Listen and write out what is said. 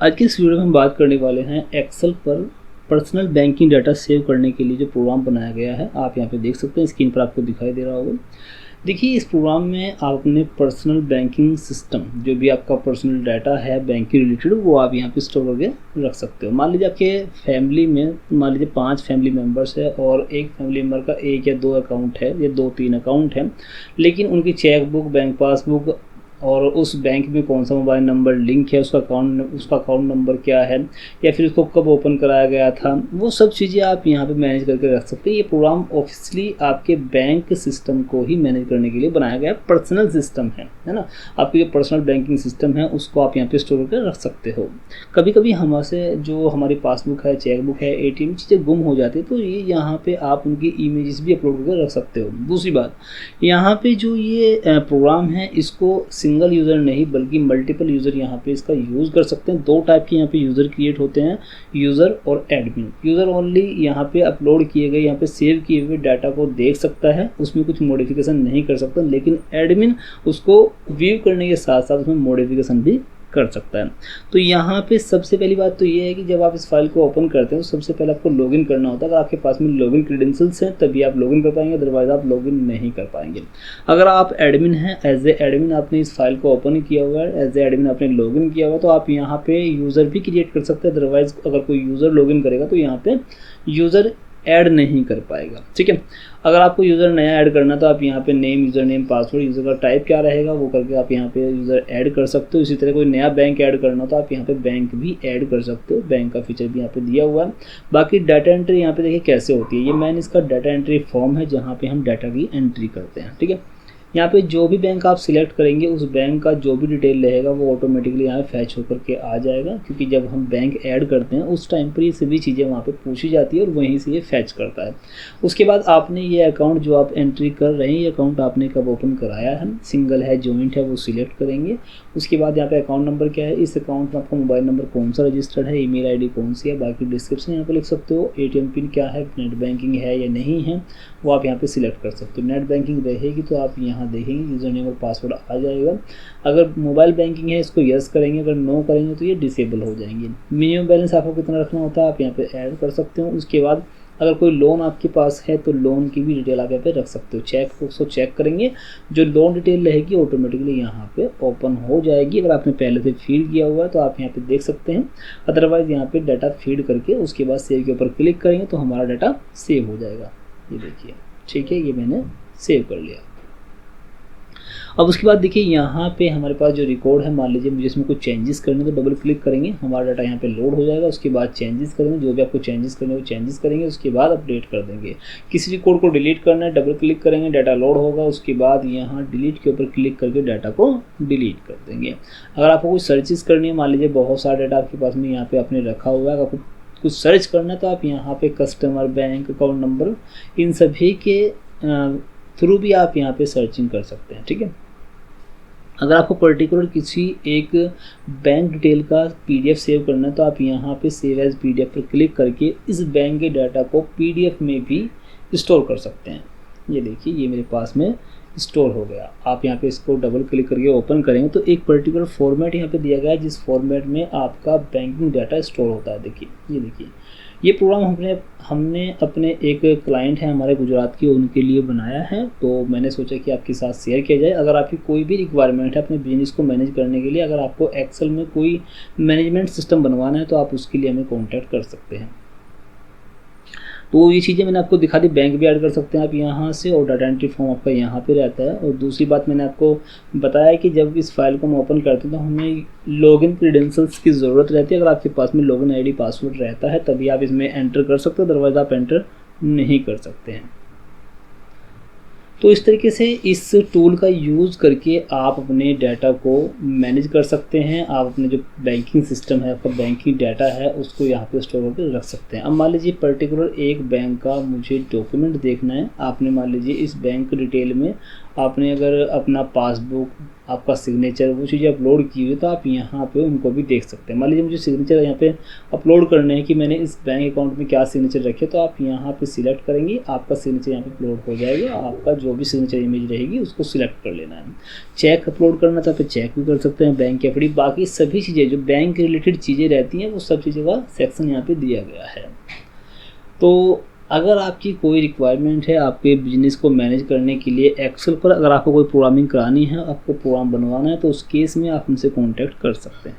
आज की इस वीडियो में हम बात करने वाले हैं एक्सेल पर पर्सनल बैंकिंग डाटा सेव करने के लिए जो प्रोग्राम बनाया गया है। आप यहाँ पे देख सकते हैं, स्क्रीन पर आपको दिखाई दे रहा होगा। देखिए, इस प्रोग्राम में आप अपने पर्सनल बैंकिंग सिस्टम, जो भी आपका पर्सनल डाटा है बैंक के रिलेटेड, वो आप यहाँ पे स्टोर करके रख सकते हो। मान लीजिए आपके फैमिली में, मान लीजिए 5 फैमिली मेम्बर्स है और एक फैमिली मेम्बर का 1 या 2 अकाउंट है या 2-3 अकाउंट है, लेकिन उनकी चेकबुक, बैंक पासबुक और उस बैंक में कौन सा मोबाइल नंबर लिंक है, उसका अकाउंट नंबर क्या है, या फिर उसको कब ओपन कराया गया था, वो सब चीज़ें आप यहाँ पे मैनेज करके रख सकते हैं। ये प्रोग्राम ऑफिशियली आपके बैंक सिस्टम को ही मैनेज करने के लिए बनाया गया पर्सनल सिस्टम है ना। आपकी जो पर्सनल बैंकिंग सिस्टम है उसको आप यहाँ पे स्टोर करके रख सकते हो। कभी कभी हमसे जो हमारी पासबुक है, चेकबुक है, ATM चीज़ें गुम हो जाती है, तो ये यहाँ पे आप उनकी इमेजेस भी अपलोड करके रख सकते हो। दूसरी बात, यहाँ पे जो ये प्रोग्राम है, इसको सिंगल यूज़र नहीं बल्कि मल्टीपल यूज़र यहाँ पे इसका यूज़ कर सकते हैं। 2 टाइप के यहाँ पे यूज़र क्रिएट होते हैं, यूज़र और एडमिन। यूज़र ओनली यहाँ पे अपलोड किए गए, यहाँ पे सेव किए हुए डाटा को देख सकता है, उसमें कुछ मॉडिफिकेशन नहीं कर सकता, लेकिन एडमिन उसको व्यू करने के साथ साथ उसमें मॉडिफिकेशन भी कर सकता है। तो यहाँ पे सबसे पहली बात तो ये है कि जब आप इस फाइल को ओपन करते हैं तो सबसे पहले आपको लॉगिन करना होता है। अगर आपके पास में लॉगिन क्रेडेंशियल्स हैं तभी आप लॉगिन कर पाएंगे, अदरवाइज आप लॉगिन नहीं कर पाएंगे। अगर आप एडमिन हैं, एज ए एडमिन आपने इस फाइल को ओपन किया हुआ है, एज ए एडमिन आपने लॉगिन किया हुआ, तो आप यहाँ पे यूज़र भी क्रिएट कर सकते हैं। अदरवाइज अगर कोई यूज़र लॉगिन करेगा तो यहाँ पे यूज़र ऐड नहीं कर पाएगा, ठीक है। अगर आपको यूज़र नया ऐड करना तो आप यहाँ पे name, user name, password, user का टाइप क्या रहेगा वो करके आप यहाँ पे यूज़र ऐड कर सकते हो। इसी तरह कोई नया बैंक ऐड करना तो आप यहाँ पे बैंक भी ऐड कर सकते हो। बैंक का फीचर भी यहाँ पे दिया हुआ है। बाकी डाटा एंट्री यहाँ पे देखिए कैसे होती है। ये मैन इसका डाटा एंट्री फॉर्म है जहाँ पे हम डाटा की एंट्री करते हैं, ठीक है। यहाँ पे जो भी बैंक आप सिलेक्ट करेंगे उस बैंक का जो भी डिटेल रहेगा वो ऑटोमेटिकली यहाँ फैच होकर के आ जाएगा, क्योंकि जब हम बैंक ऐड करते हैं उस टाइम पर ये सभी चीज़ें वहाँ पे पूछी जाती है और वहीं से ये फैच करता है। उसके बाद आपने ये अकाउंट जो आप एंट्री कर रहे हैं, ये अकाउंट आपने कब ओपन कराया है, सिंगल है, जॉइंट है, वो सिलेक्ट करेंगे। उसके बाद यहाँ पे अकाउंट नंबर क्या है, इस अकाउंट में आपका मोबाइल नंबर कौन सा रजिस्टर्ड है, ईमेल आईडी कौन सी है, बाकी डिस्क्रिप्शन यहाँ पे लिख सकते हो। ATM पिन क्या है, नेट बैंकिंग है या नहीं है, वो आप यहाँ पे सिलेक्ट कर सकते हो। नेट बैंकिंग रहेगी तो आप यहाँ देखेंगे यूज़र नेम और पासवर्ड आ जाएगा। अगर मोबाइल बैंकिंग है इसको यस करेंगे, अगर नो करेंगे तो ये डिसेबल हो जाएंगे। मिनिमम बैलेंस आपको कितना रखना होता है आप यहाँ पे ऐड कर सकते हो। उसके बाद अगर कोई लोन आपके पास है तो लोन की भी डिटेल आप यहाँ पे रख सकते हो। चेक उसको चेक करेंगे, जो लोन डिटेल रहेगी ऑटोमेटिकली यहाँ पे ओपन हो जाएगी। अगर आपने पहले से फीड किया हुआ है तो आप यहाँ पे देख सकते हैं, अदरवाइज़ यहाँ पे डाटा फीड करके उसके बाद सेव के ऊपर क्लिक करेंगे तो हमारा डाटा सेव हो जाएगा। ये देखिए, ठीक है, ये मैंने सेव कर लिया। अब उसके बाद देखिए यहाँ पे हमारे पास जो रिकॉर्ड है, मान लीजिए मुझे इसमें कुछ चेंजेस करने तो डबल क्लिक करेंगे, हमारा डाटा यहाँ पे लोड हो जाएगा। उसके बाद चेंजेस करेंगे, जो भी आपको चेंजेस करने वो चेंजेस करेंगे, उसके बाद अपडेट कर देंगे। किसी रिकॉर्ड को डिलीट करना है, डबल क्लिक करेंगे, डाटा लोड होगा, उसके बाद यहाँ डिलीट के ऊपर क्लिक करके डाटा को डिलीट कर देंगे। अगर आपको कुछ सर्चेस करनी है, मान लीजिए बहुत सारा डाटा आपके पास में यहाँ पे आपने रखा हुआ है, आपको कुछ सर्च करना है तो आप यहाँ पे कस्टमर, बैंक, अकाउंट नंबर, इन सभी के थ्रू भी आप यहाँ पे सर्चिंग कर सकते हैं, ठीक है। अगर आपको पर्टिकुलर किसी एक बैंक डिटेल का PDF सेव करना है तो आप यहाँ पे सेव एज PDF पर क्लिक करके इस बैंक के डाटा को PDF में भी स्टोर कर सकते हैं। ये देखिए, ये मेरे पास में स्टोर हो गया। आप यहाँ पे इसको डबल क्लिक करके ओपन करेंगे तो एक पर्टिकुलर फॉर्मेट यहाँ पे दिया गया है, जिस फॉर्मेट में आपका बैंकिंग डाटा स्टोर होता है। देखिए, ये देखिए, ये प्रोग्राम हमने अपने एक क्लाइंट है हमारे गुजरात की, उनके लिए बनाया है, तो मैंने सोचा कि आपके साथ शेयर किया जाए। अगर आपकी कोई भी रिक्वायरमेंट है अपने बिजनेस को मैनेज करने के लिए, अगर आपको एक्सेल में कोई मैनेजमेंट सिस्टम बनवाना है तो आप उसके लिए हमें कॉन्टैक्ट कर सकते हैं। तो ये चीज़ें मैंने आपको दिखा दी। बैंक भी ऐड कर सकते हैं आप यहाँ से, और डाटा एंट्री फॉर्म आपका यहाँ पे रहता है। और दूसरी बात मैंने आपको बताया कि जब इस फाइल को हम ओपन करते हैं तो हमें लॉगिन क्रेडेंशियल्स की ज़रूरत रहती है। अगर आपके पास में लॉगिन ID पासवर्ड रहता है तभी आप इसमें एंटर कर सकते हो, अदरवाइज आप एंटर नहीं कर सकते हैं। तो इस तरीके से इस टूल का यूज़ करके आप अपने डाटा को मैनेज कर सकते हैं। आप अपने जो बैंकिंग सिस्टम है, आपका बैंकिंग डाटा है, उसको यहाँ पे स्टोर करके रख सकते हैं। अब मान लीजिए पर्टिकुलर एक बैंक का मुझे डॉक्यूमेंट देखना है, आपने मान लीजिए इस बैंक डिटेल में आपने अगर अपना पासबुक, आपका सिग्नेचर, वो चीज़ें अपलोड की हुई है तो आप यहाँ पे उनको भी देख सकते हैं। मान लीजिए मुझे सिग्नेचर यहाँ पे अपलोड करने हैं कि मैंने इस बैंक अकाउंट में क्या सिग्नेचर रखे, तो आप यहाँ पे सिलेक्ट करेंगे, आपका सिग्नेचर यहाँ पे अपलोड हो जाएगा। आपका जो भी सिग्नेचर इमेज रहेगी उसको सिलेक्ट कर लेना है। चेक अपलोड करना चाहते हैं चेक भी कर सकते हैं, बैंक एफडी, बाकी सभी चीज़ें जो बैंक रिलेटेड चीज़ें रहती हैं वो सब चीज़ों का सेक्शन यहाँ पर दिया गया है। तो अगर आपकी कोई रिक्वायरमेंट है आपके बिजनेस को मैनेज करने के लिए एक्सेल पर, अगर आपको कोई प्रोग्रामिंग करानी है, आपको प्रोग्राम बनवाना है, तो उस केस में आप हमसे कॉन्टैक्ट कर सकते हैं।